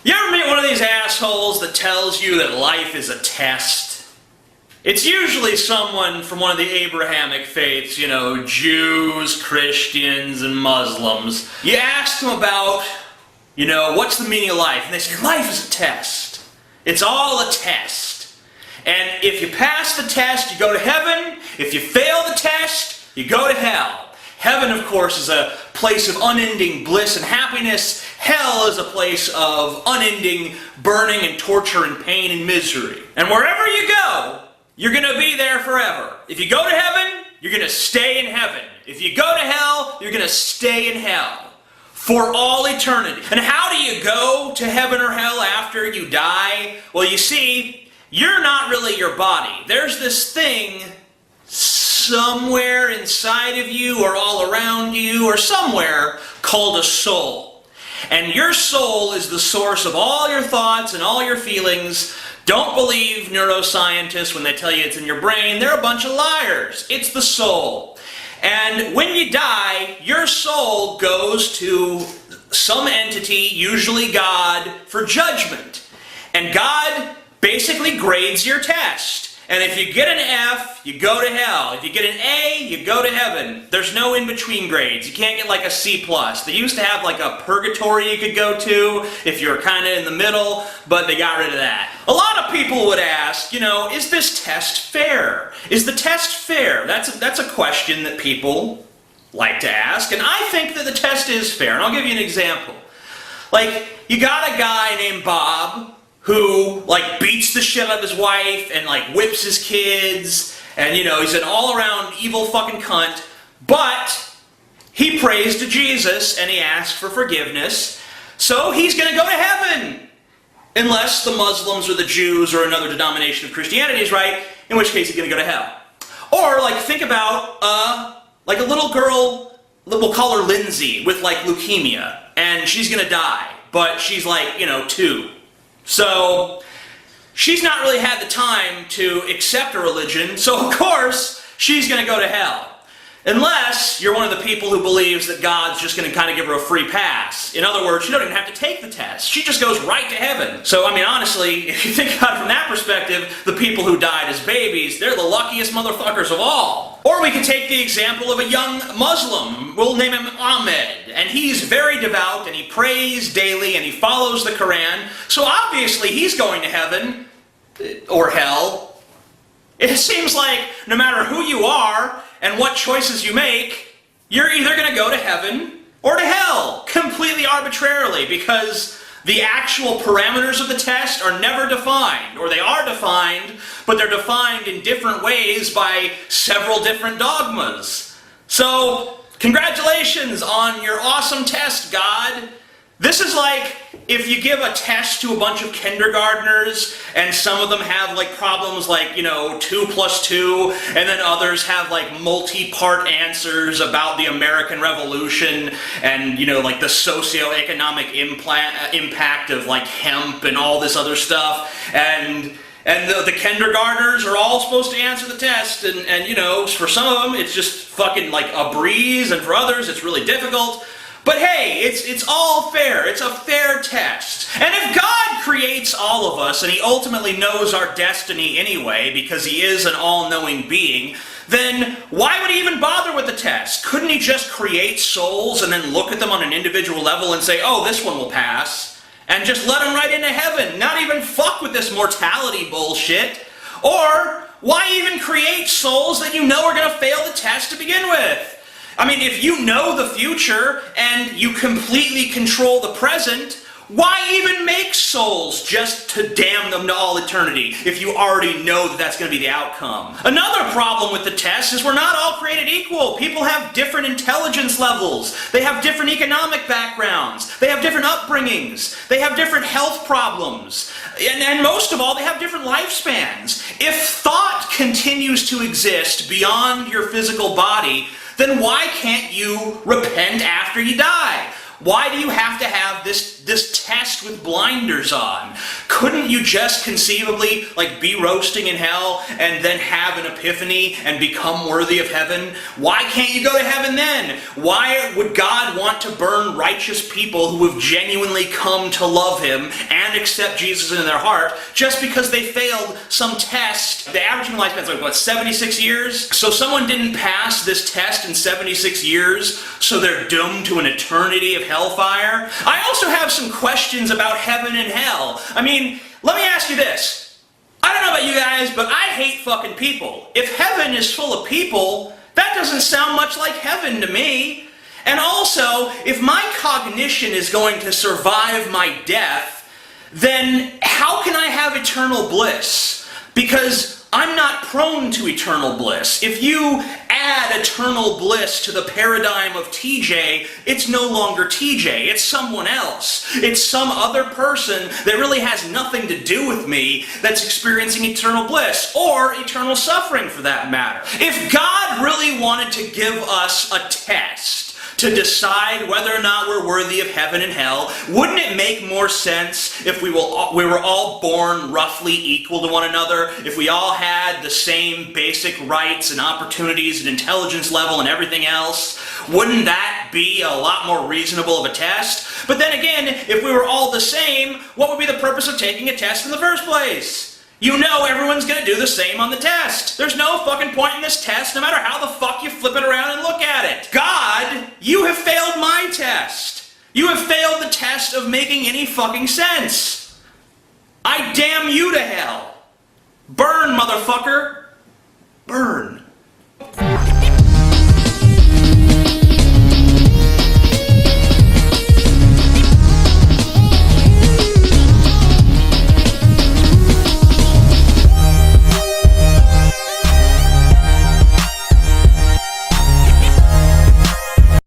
You ever meet one of these assholes that tells you that life is a test? It's usually someone from one of the Abrahamic faiths, you know, Jews, Christians, and Muslims. You ask them about, you know, what's the meaning of life? And they say, life is a test. It's all a test. And if you pass the test, you go to heaven. If you fail the test, you go to hell. Heaven, of course, is a place of unending bliss and happiness. Hell is a place of unending burning and torture and pain and misery. And wherever you go, you're going to be there forever. If you go to heaven, you're going to stay in heaven. If you go to hell, you're going to stay in hell for all eternity. And how do you go to heaven or hell after you die? Well, you see, you're not really your body. There's this thing somewhere inside of you or all around you or somewhere called a soul. And your soul is the source of all your thoughts and all your feelings. Don't believe neuroscientists when they tell you it's in your brain. They're a bunch of liars. It's the soul. And when you die, your soul goes to some entity, usually God, for judgment. And God basically grades your test. And if you get an F, you go to hell. If you get an A, you go to heaven. There's no in-between grades. You can't get like a C+. They used to have like a purgatory you could go to if you're kind of in the middle, but they got rid of that. A lot of people would ask, you know, is this test fair? Is the test fair? That's a question that people like to ask, and I think that the test is fair. And I'll give you an example. Like, you got a guy named Bob who, like, beats the shit out of his wife and, like, whips his kids, and, you know, he's an all-around evil fucking cunt, but he prays to Jesus and he asks for forgiveness, so he's gonna go to heaven, unless the Muslims or the Jews or another denomination of Christianity is right, in which case he's gonna go to hell. Or, like, think about, like a little girl, we'll call her Lindsay, with, like, leukemia, and she's gonna die, but she's, like, you know, 2. So, she's not really had the time to accept a religion, so of course, she's going to go to hell. Unless you're one of the people who believes that God's just going to kind of give her a free pass. In other words, she don't even have to take the test. She just goes right to heaven. So, I mean, honestly, if you think about it from that perspective, the people who died as babies, they're the luckiest motherfuckers of all. Or we could take the example of a young Muslim. We'll name him Ahmed. And he's very devout, and he prays daily, and he follows the Quran. So obviously he's going to heaven, or hell. It seems like no matter who you are, and what choices you make, you're either going to go to heaven or to hell, completely arbitrarily, because the actual parameters of the test are never defined, or they are defined, but they're defined in different ways by several different dogmas. So, congratulations on your awesome test, God. This is like if you give a test to a bunch of kindergartners and some of them have like problems like, you know, 2 + 2, and then others have like multi-part answers about the American Revolution and, you know, like the socioeconomic impact of like hemp and all this other stuff, and the kindergartners are all supposed to answer the test, and you know, for some of them it's just fucking like a breeze, and for others it's really difficult. But hey, it's all fair. It's a fair test. And if God creates all of us, and He ultimately knows our destiny anyway, because He is an all-knowing being, then why would He even bother with the test? Couldn't He just create souls and then look at them on an individual level and say, oh, this one will pass, and just let them right into heaven, not even fuck with this mortality bullshit? Or why even create souls that you know are going to fail the test to begin with? I mean, if you know the future and you completely control the present, why even make souls just to damn them to all eternity if you already know that that's going to be the outcome? Another problem with the test is we're not all created equal. People have different intelligence levels. They have different economic backgrounds. They have different upbringings. They have different health problems. And most of all, they have different lifespans. If thought continues to exist beyond your physical body, then why can't you repent after you die? Why do you have to have this test with blinders on? Couldn't you just conceivably be roasting in hell and then have an epiphany and become worthy of heaven? Why can't you go to heaven then? Why would God want to burn righteous people who have genuinely come to love him and accept Jesus in their heart just because they failed some test? The average human lifespan is 76 years? So someone didn't pass this test in 76 years, so they're doomed to an eternity of hellfire? I also have some questions about heaven and hell. I mean, let me ask you this. I don't know about you guys, but I hate fucking people. If heaven is full of people, that doesn't sound much like heaven to me. And also, if my cognition is going to survive my death, then how can I have eternal bliss? Because I'm not prone to eternal bliss. If you add eternal bliss to the paradigm of TJ, it's no longer TJ, it's someone else. It's some other person that really has nothing to do with me that's experiencing eternal bliss, or eternal suffering for that matter. If God really wanted to give us a test to decide whether or not we're worthy of heaven and hell, wouldn't it make more sense if we were all born roughly equal to one another, if we all had the same basic rights and opportunities and intelligence level and everything else? Wouldn't that be a lot more reasonable of a test? But then again, if we were all the same, what would be the purpose of taking a test in the first place? You know everyone's going to do the same on the test. There's no fucking point in this test, no matter how the fuck you flip it around and look at it. God, you have failed my test. You have failed the test of making any fucking sense. I damn you to hell. Burn, motherfucker. Burn.